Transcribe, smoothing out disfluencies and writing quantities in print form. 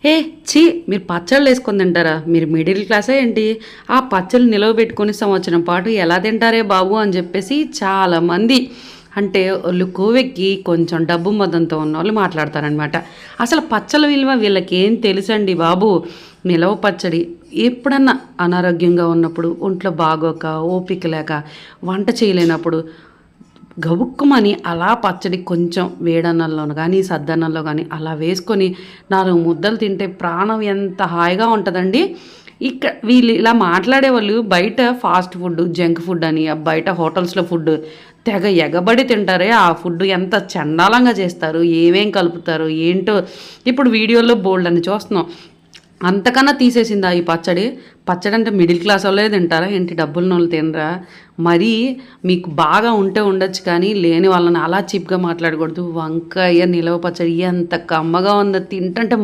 ఏ ఛీ మీరు పచ్చళ్ళు వేసుకొని తింటారా? మీరు మిడిల్ క్లాసే ఏంటి? ఆ పచ్చళ్ళు నిలవబెట్టుకొని సంవత్సరం పాటు ఎలా తింటారే బాబు అని చెప్పేసి చాలామంది అంటే వాళ్ళు కొవ్వెక్కి కొంచెం డబ్బు మదంతో ఉన్నోళ్ళు మాట్లాడతారనమాట. అసలు పచ్చళ్ళ విలువ వీళ్ళకేం తెలుసండి బాబు. నిలవ పచ్చడి ఎప్పుడన్నా అనారోగ్యంగా ఉన్నప్పుడు, ఒంట్లో బాగోక, ఓపిక లేక, వంట చేయలేనప్పుడు గబుక్కుమని అలా పచ్చడి కొంచెం వేడన్నంలోను గానీ, సద్దన్నంలో గానీ అలా వేసుకొని 4 ముద్దలు తింటే ప్రాణం ఎంత హాయిగా ఉంటదండి. వీళ్ళు ఇలా మాట్లాడేవాళ్ళు బయట ఫాస్ట్ ఫుడ్, జంక్ ఫుడ్ అని, బయట హోటల్స్‌లో ఫుడ్ తెగ ఎగబడి తింటారే! ఆ ఫుడ్ ఎంత చండాలంగా చేస్తారు, ఏమేం కలుపుతారో ఏంటో ఇప్పుడు వీడియోల్లో బోలెడన్ని చూస్తున్నాం. అంతకన్నా తీసేసిందా ఈ పచ్చడి? పచ్చడంటే మిడిల్ క్లాసోళ్ళే తింటారా ఏంటి? డబ్బులున్నోళ్ళు తినరా? మరీ మీకు బాగా ఉంటే ఉండొచ్చు కానీ, లేని వాళ్ళని అలా చీప్‌గా మాట్లాడకూడదు. వంకాయ నిలవ పచ్చడి ఎంత కమ్మగా ఉందో తింటంటే